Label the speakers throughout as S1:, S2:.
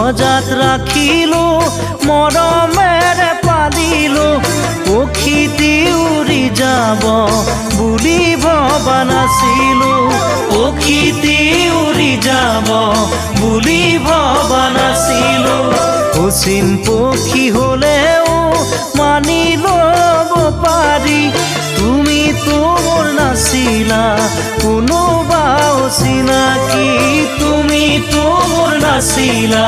S1: সজাত ৰাখিলো মৰমেৰে পালিলো পক্ষীটি উৰি যাব বুলি ভবা নাছিলো পক্ষীটি উৰি যাব বুলি ভবা নাছিলো অচিন পক্ষী হলেও মানি ল'ব পাৰি তুমি তোৰ নাছিলা কোনোবা অচিনাকি তুমি তোৰ নাছিলা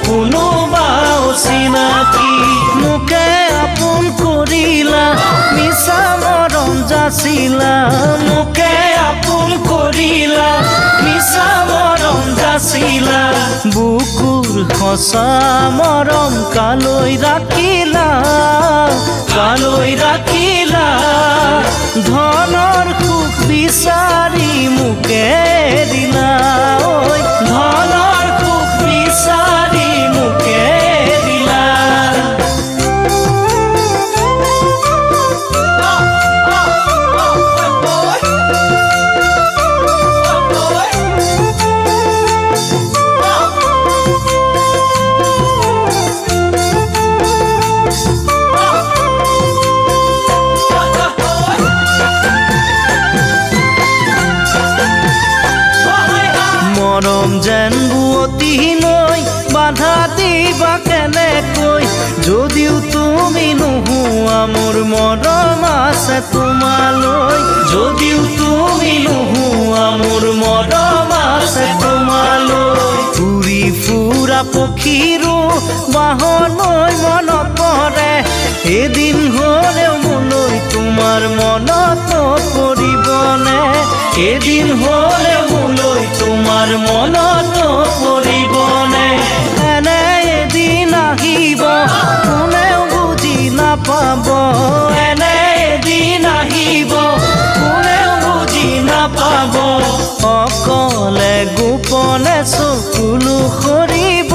S1: কোনোবা অচিনাকি মোকে আপোন কৰিলা মিছা মৰম যাচিলা মোকে আপোন কৰিলা মিছা মৰম যাচিলা বুকুৰ সঁচা মৰম কালৈ ৰাখিলা ধনৰ সুখ বিচাৰি মোকে দিলা ঐ ধনৰ সুখ বিচাৰি মোকে দিলা মৰম যেন বুৱতী নৈ বাধা দিবা কেনেকৈ যদিও তুমি নোহোৱা মোৰ মৰম আছে তোমালৈ যদিও তুমি নোহোৱা মোৰ মৰম আছে তোমালৈ উৰি ফুৰা পক্ষীৰো বাহলৈ মনত পৰে এদিন হ'লেও মোলৈ তোমাৰ মনত পৰিবনে এদিন হ'লেও মোলৈ তোমাৰ মনত পৰিবনে এনে এদিন আহিব কোনেও বুজি নাপাব এনে এদিন আহিব কোনেও বুজি নাপাব অকলে গোপনে চকুলো সৰিব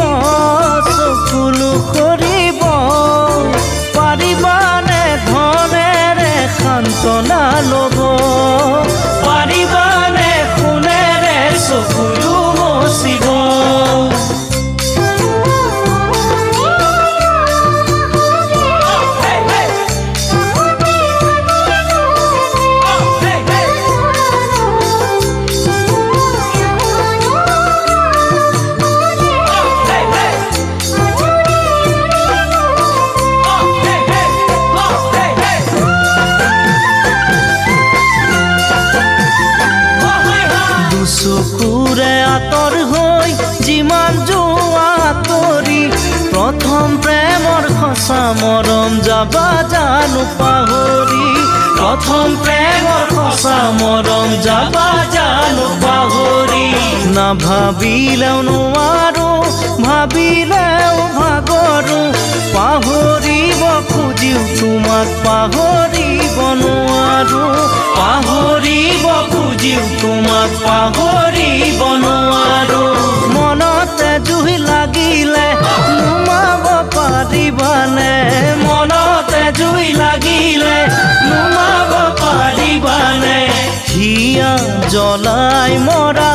S1: পাৰিবানে ধনেৰে সান্তনা ল'ব পাৰিবানে সোণেৰে চকুলো মচিব চকুৰে আঁতৰ হৈ যিমান যোৱা আঁতৰি প্ৰথম প্ৰেমৰ সঁচা মৰম যাবা জানো পাহৰি প্ৰথম প্ৰেমৰ সঁচা মৰম যাবা জানো পাহৰি নাভাবিলেও নোৱাৰো ভাবিলেও ভাগৰো পাহৰিব খুজিও তোমাক পাহৰিব নোৱাৰো পাহৰিব খুজিও তোমাক পাহৰিব নোৱাৰো মনতে জুই লাগিলে নুমাব পাৰিবানে মনতে জুই লাগিলে নুমাব পাৰিবানে হিয়া জ্বলাই মৰা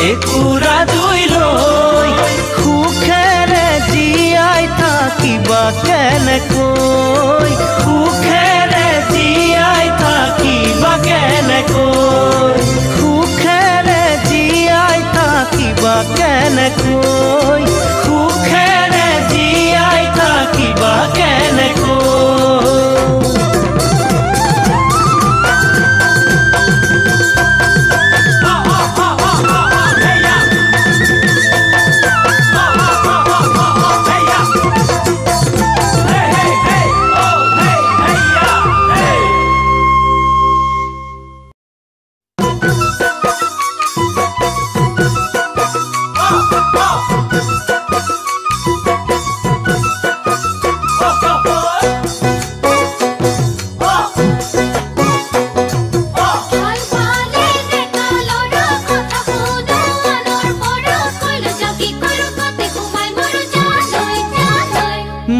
S1: একুৰা জুই লৈ সুখেৰে জীয়াই থাকিবা কেনেকৈ সুখেৰে জীয়াই থাকিবা কেনেকৈ সুখেৰে জীয়াই থাকিবা কেনেকৈ সুখেৰে জীয়াই থাকিবা কেনেকৈ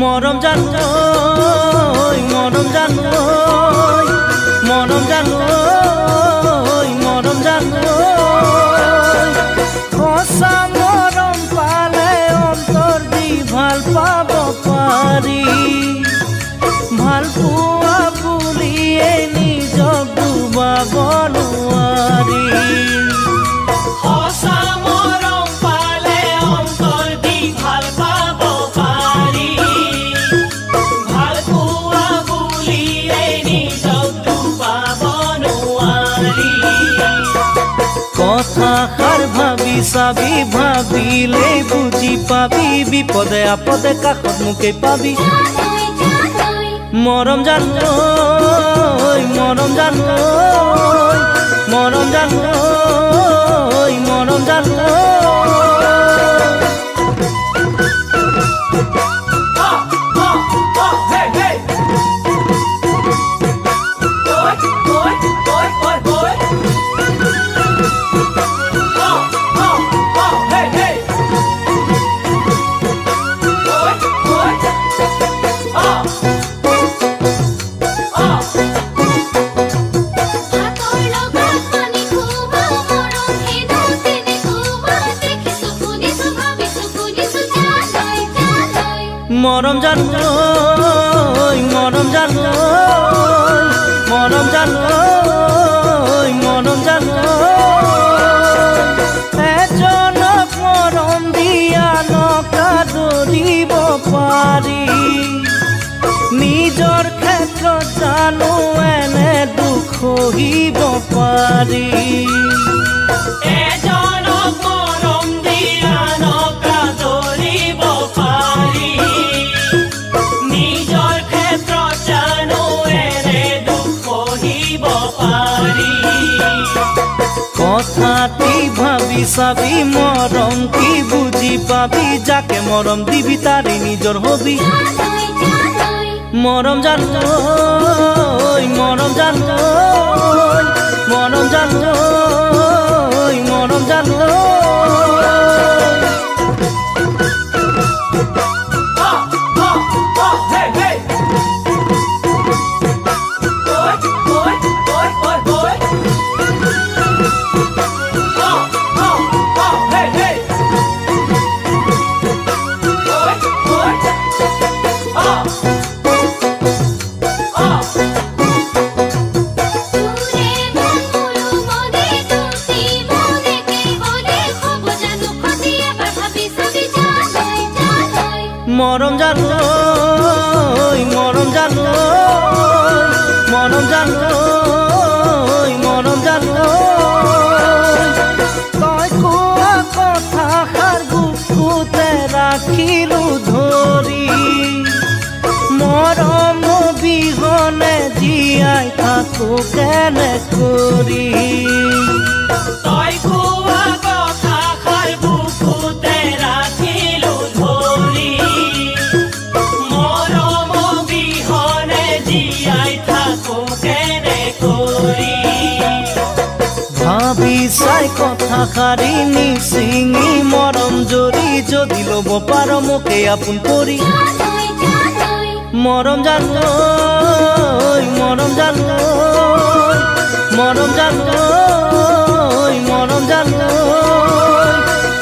S1: মৰম জানো মৰম জানো মৰম জানো মৰম জানো সঁচা বুজাব নোৱাৰি
S2: সঁচা মৰম পালে অন্তৰ দি ভাল পাব পাৰি ভাল পোৱা বুলিয়ে নিজক ডুবাব নোৱাৰি
S1: কথাষাৰ ভাবি চাবি ভাবিলেই বুজি পাবি বিপদে আপদে কাষত মোকেই পাবি মৰম জানো মৰম জানো মৰম জানো মৰম জানো মৰম জানো মৰম জানো মৰম জানো মৰম জানো এজনক মৰম দিয়া নকা ধৰিব পাৰি নিজৰ ক্ষেত্ৰত জানো এনে দুখ সহিব পাৰি কথাটি ভাবি চাবি মৰম কি বুজি পাবি যাকে মৰম দিবি তাৰি নিজৰ হবি মৰম জানো মৰম জানো মৰম জানো মৰম জানো মৰম জানো মৰম জানো মৰম জানো মৰম জানো তই কোৱা কথাষাৰ বুকুতে ৰাখিলো ধৰি মৰম বিহনে জীয়াই থাকো কেনে কৰি
S2: তই কোৱা কথাষাৰ বুকুতে ৰাখিলো ধৰি মৰম বিহনে জীয়াই থাকো কেনে কৰি
S1: ভাবি চাই কথাষাৰি নিচিঙি মৰম জৰি যদি ল'ব পাৰ মোকে আপোন কৰি মৰম জানো মৰম জানো মৰম জানো মৰম জানো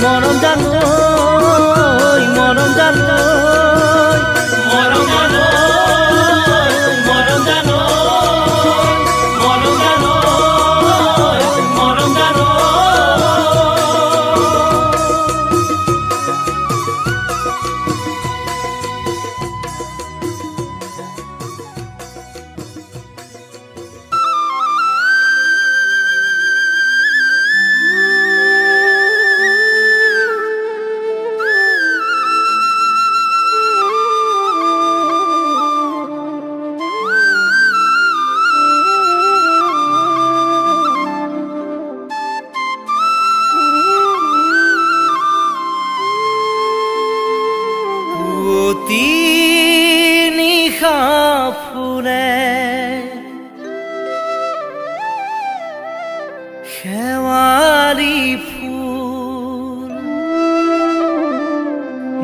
S1: মৰম জানো মৰম জানো
S2: মৰম জানো মৰম জানো মৰম জানো মৰম জানো
S1: নিশা ফুৰে শেৱালি ফুল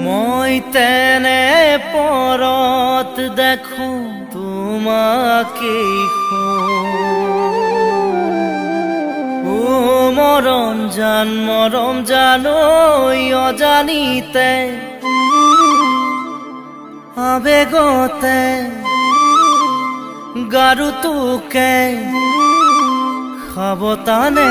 S1: মই তেনে পৰত দেখো তোমাকেই মৰম জানৈ অজানিতে আবেগতে গাৰু তোকে সাবতানে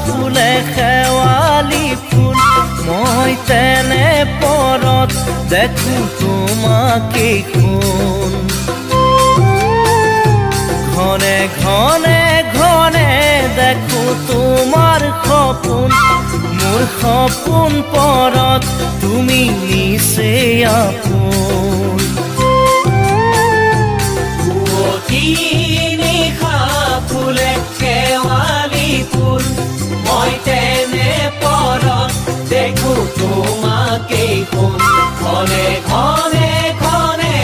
S1: ফুলে শেৱালি ফুল মই তেনে পৰত দেখো তোমাকেই কোন ঘনে ঘনে ঘনে দেখো তোমাৰ সপোন মোৰ সপোন পৰত তুমি নিচেই আপোন
S2: নিশা ফুলে শেৱালি ফুল মই তেনে পৰত দেখো তোমাকেই ঘনে ঘনে ঘনে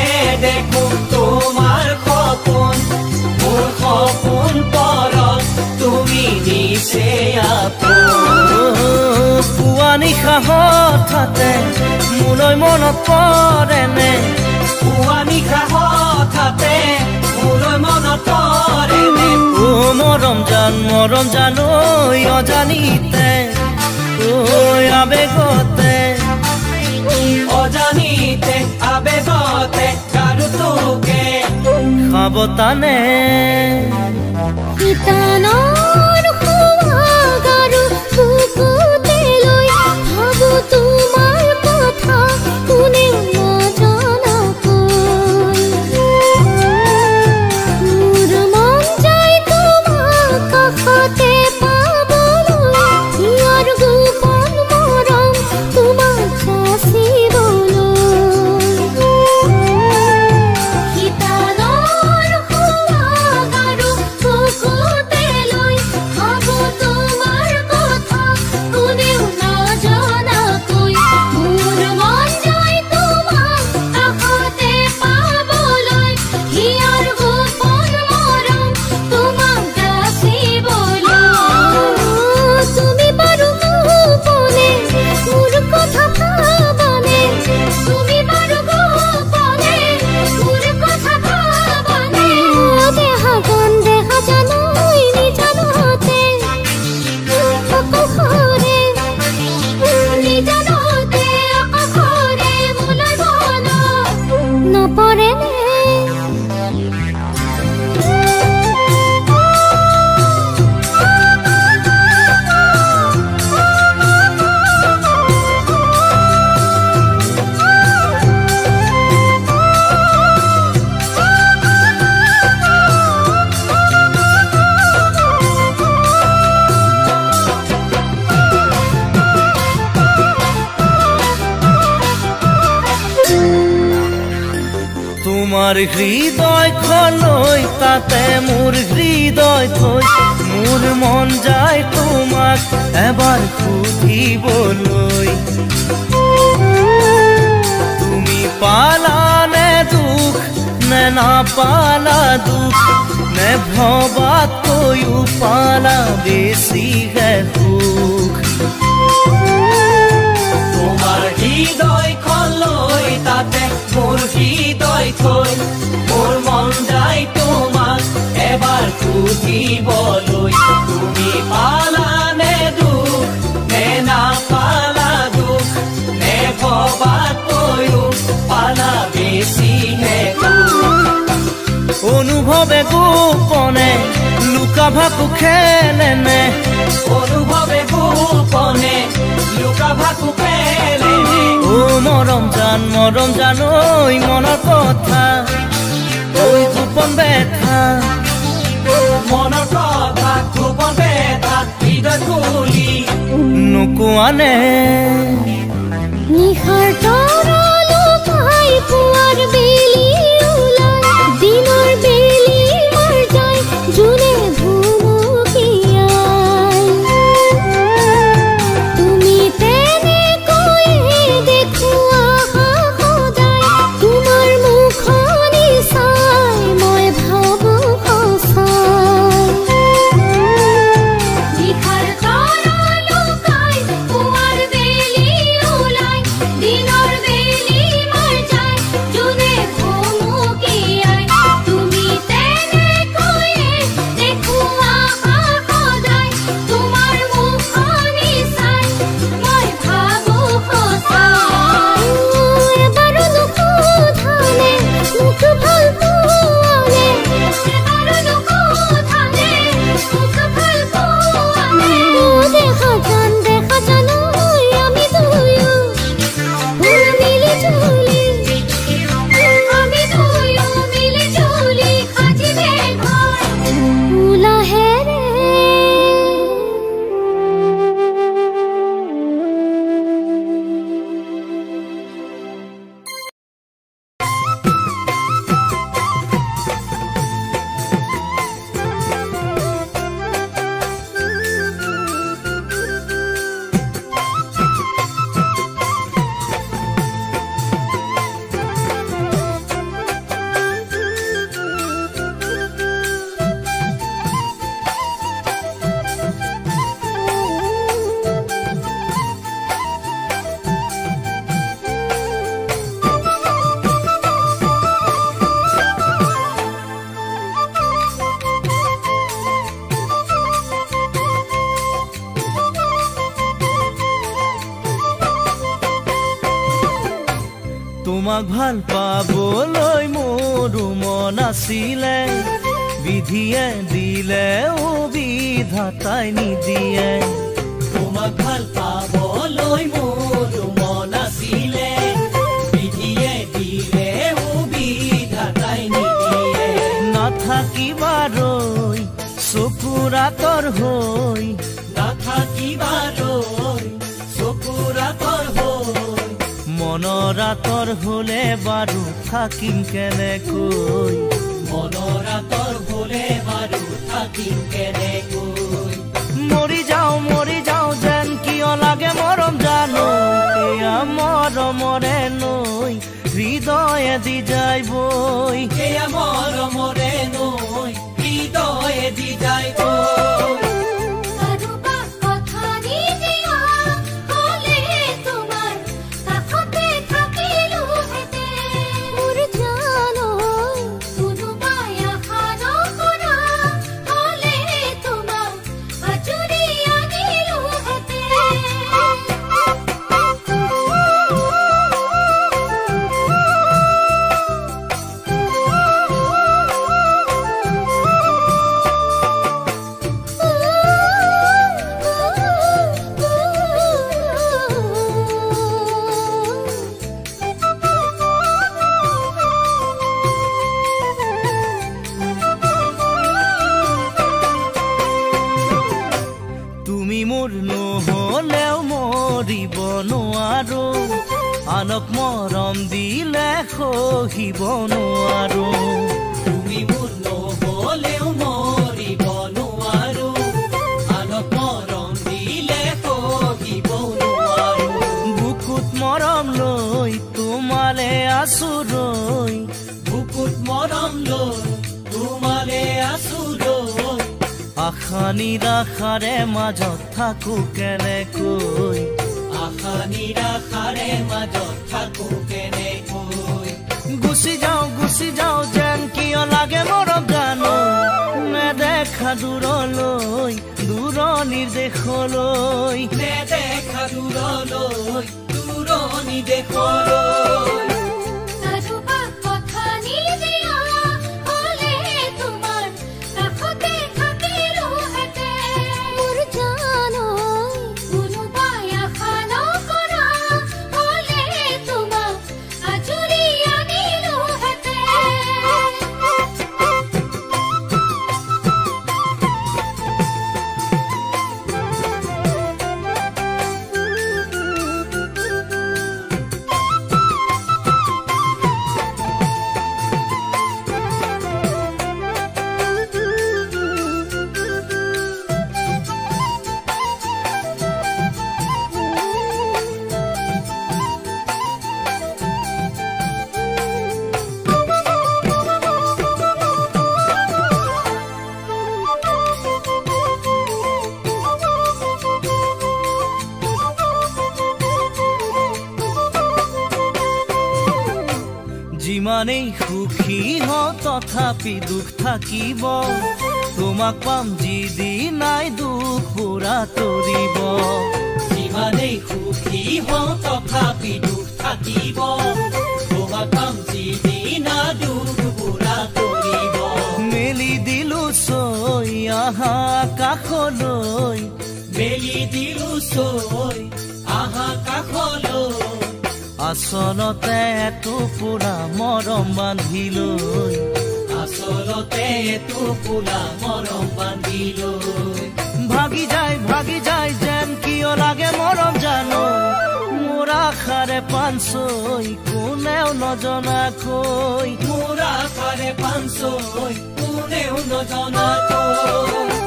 S2: দেখো তোমাৰ সপোন মোৰ সপোন পৰত তুমি নিচেই আপোন
S1: পুৱা নিশা হঠাতে মোলৈ মনত পৰেনে
S2: পুৱা নিশা হঠাতে মোলৈ মনত পৰেনে
S1: ও মৰম জান ঐ অজানিতে ঐ আবেগতে
S2: অজানিতে আবেগতে কাৰো তোকে
S1: সাবতানে
S3: ইতানৰ সুৱাগাৰু বুকুতে লৈ ভাবো তোমাৰ কথা কোনেও নজনাকৈ মোৰ মন যায় তোমাক কাষতে পাবলৈ ইয়াৰ গোপন মৰম তোমাক
S1: তোমাৰ হৃদয়খনলৈ তাতে মোৰ হৃদয় থৈ মোৰ মন যায় তোমাক এবাৰ সুধিবলৈ তুমি পালানে দুখ নে নাপালা দুখ নে ভবাতকৈও পালা বেছিহে সুখ
S2: তোমাৰ হৃদয়খনলৈ তাতে মোৰ হৃদয় থৈ মোৰ মন যায় তোমাক এবাৰ সুধিবলৈ তুমি পালানে দুখ নে নাপালা দুখ নে ভবাতকৈও পালা বেছিহে
S1: অনুভৱে গোপনে লুকা ভাকু খেলেনে
S2: অনুভৱে গোপনে লুকা ভাকু খেলেনে
S1: ও মৰম জান ঐ মনৰ কথা ঐ গোপন ব্যথা
S2: মনৰ কথা গোপন ব্যথা হৃদয় খুলি
S1: নোকোৱানে
S3: নিশাৰ তৰা লুকাই পুৱাৰ বেলি ওলাই দিনৰ বেলি মাৰ যায় জোনে ভুমুকিয়াই তুমি তেনেকৈ দেখো আহা সদায় তোমাৰ মুখনি চাই মই ভাবো সঁচাই নিশাৰ তৰা লুকাই পুৱাৰ বেলি
S1: তোমাক ভাল পাবলৈ মোৰো মন আছিলে বিধিয়ে দিলে বিধাতাই নিদিয়ে
S2: তোমাক ভাল পাবলৈ মোৰো মন আছিলে বিধিয়ে দিলে বিধাতাই নিদিয়ে
S1: নাথাকিবাৰৈ চকুৰ আঁতৰ হৈ
S2: নাথাকিবাৰৈ চকুৰ আঁতৰ হৈ
S1: মনৰ আঁতৰ হলে বাৰু থাকিম কেনেকৈ
S2: মনৰ আঁতৰ হলে বাৰু থাকিম কেনেকৈ
S1: মৰি যাওঁ যেন কিয় লাগে মৰম জানো এয়া মৰমৰে নৈ হৃদয়ে দি যায় বৈ
S2: এয়া মৰমৰে নৈ হৃদয়ে দি যায় বৈ আনক মৰম দিলে সহিব নোৱাৰো তুমি মোৰ নহলেও মৰিব নোৱাৰো আনক মৰম দিলে সহিব নোৱাৰো
S1: বুকুত মৰম লৈ তোমালে আছো ৰৈ
S2: বুকুত মৰম লৈ তোমালে আছো ৰৈ
S1: আশা নিৰাশাৰে মাজত থাকো কেনেকৈ
S2: আশা নিৰাশাৰে মাজত থাকো কেনেকৈ
S1: গুচি যাওঁ যেন কিয় লাগে মৰম জানো নেদেখা দূৰলৈ দূৰণিৰ দেশলৈ
S2: নেদেখা দূৰলৈ দূৰণি দেশলৈ
S1: যিমানেই সুখী হওঁ তথাপি দুখ থাকিব তোমাক পাম যিদিনাই দুখ পুৰা তৰিব
S2: যিমানেই সুখী হওঁ তথাপি দুখ থাকিব তোমাক পাম যিদিনা দুখ পুৰা তৰিব
S1: মেলি দিলো চৈ আহা কাষলৈ
S2: মেলি দিলো চৈ আহা কাষলৈ
S1: আচলতে টুকুৰা মৰম বান্ধিলৈ
S2: আচলতে টুকুৰা মৰম বান্ধিলৈ
S1: ভাগি যায় যেন কিয় লাগে মৰম জানো মোৰ আশাৰে পানচৈ কোনেও নজনাকৈ
S2: মোৰ আশাৰে পানচৈ কোনেও নজনাকৈ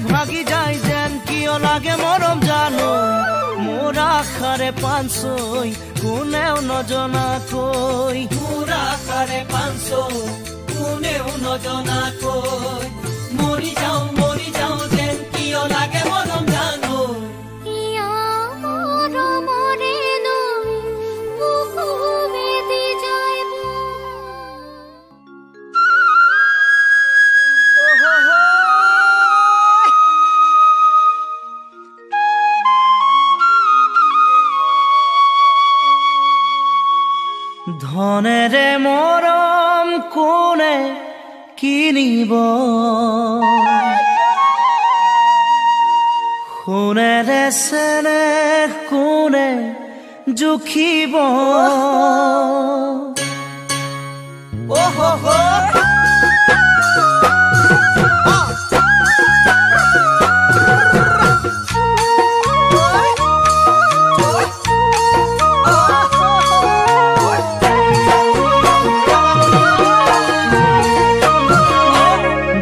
S1: ভাগি যায় যেন কিয় লাগে মৰম জানো মোৰ আশাৰে পানচৈ কোনেও নজনাকৈ
S2: মোৰ আশাৰে পানচৈ কোনেও নজনাকৈ মৰি যাওঁ যেন কিয় লাগে মৰম জানো
S1: কিনিব সোণেৰে চেনেহ কোনে জুখিব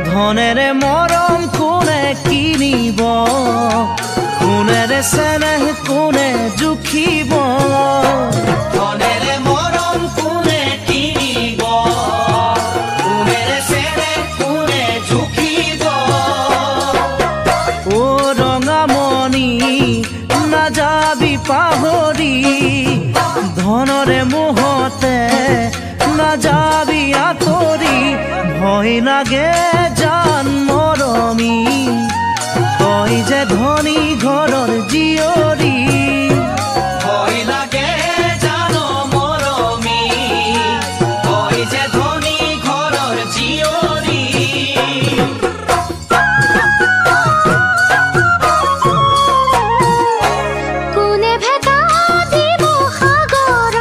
S1: ধনেৰে মৰম কোনে কিনিব সোণেৰে চেনেহ কোনে জুখিব
S2: ধনেৰে মৰম কোনে কিনিব সোণেৰে চেনেহ কোনে জুখিব
S1: ও ৰঙামণি নাযাবি পাহৰি ধনৰে মোহতে নাযাবি আঁতৰি ভয় লাগে জান মৰমী তই যে ধনী ঘৰৰ জীয়ৰী
S2: ভয় লাগে জান মৰমী তই যে ধনী ঘৰৰ জীয়ৰী
S3: কোনে ভেটা দিব সাগৰত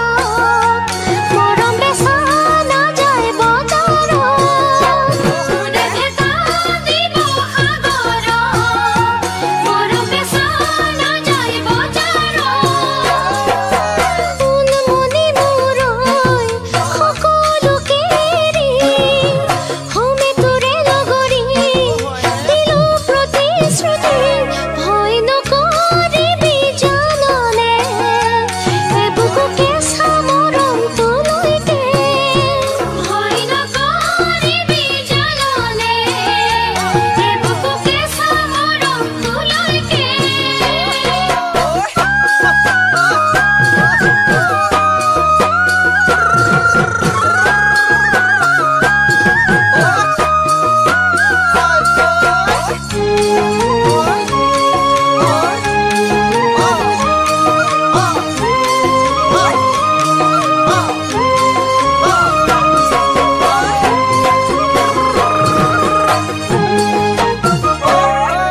S3: মৰম বেচা নাযায় বজাৰত কোনে ভেটা দিব সাগৰত মৰম বেচা নাযায় বজাৰত সোণমণি মূৰৈ সকলোকে এৰি হমে তোৰে লগৰী দিলো প্ৰতিশ্ৰুতি ভয় নকৰিবি জাননে এবুকু কেঁচা মৰম তোলৈকে ভয় নকৰিবি জাননে এবুকু কেঁচা মৰম তোলৈকে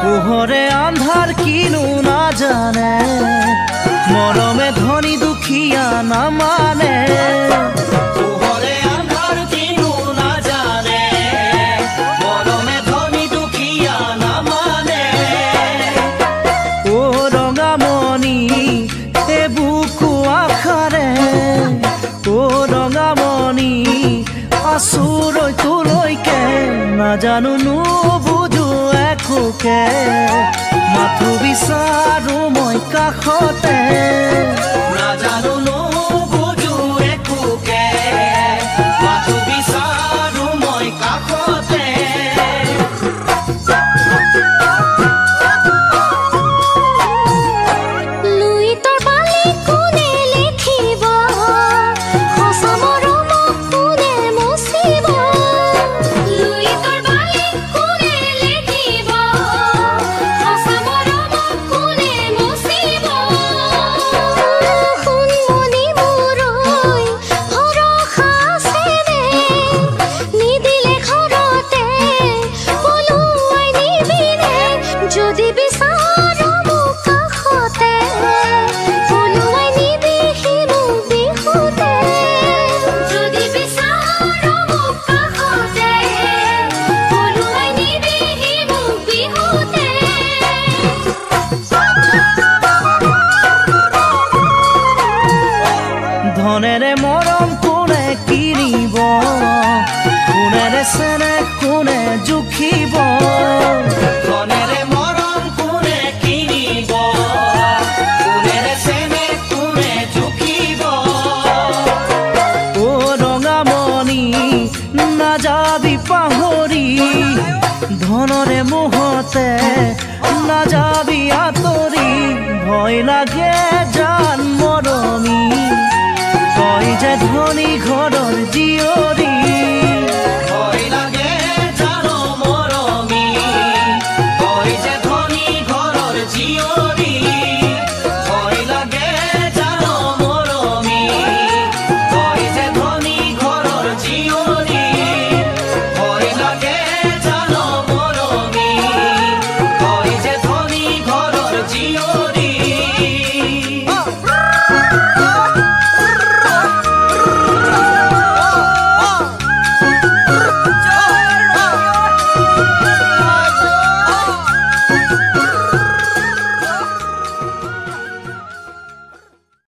S1: পোহৰে আন্ধাৰ কিনো নাজানে মৰমে ধনী দুখীয়া নামানে
S2: পোহৰে আন্ধাৰ কিনো নাজানে মৰমে ধনী দুখীয়া নামানে
S1: ও ৰঙামণি এ বুকু আশাৰে ও ৰঙামণি আচুৰৈ তোলৈকে নাজানো নুবুজো একোকে মাথো বিচাৰো মই কাষতে
S2: নাজানো নুবুজো একোকে মাথো বিচাৰো মই কাষতে
S3: লুইতৰ বালি কোনে লিখিব সঁচা মৰমক কোনে মুচিব লুইতৰ বালি কোনে লিখিব সঁচা মৰমক কোনে মুচিব সোণমণি মূৰৈ ভৰসা আছেনে নিদিলে ঘৰতে পলুৱাই নিবিনে যদি বিচাৰ মোক কাষতে পলুৱাই নিবিহি মোক বিহুতে যদি বিচাৰ মোক কাষতে পলুৱাই নিবিহি মোক বিহুতে
S1: ধনেৰে মৰম কোনে কিনিব সোণেৰে চেনেহ কোনে জুখিব
S2: ধনেৰে মৰম কোনে কিনিব সোণেৰে চেনেহ কোনে জুখিব
S1: ও ৰঙামণি নাযাবি পাহৰি ধনৰে মোহতে নাযাবি আঁতৰি ভয় লাগে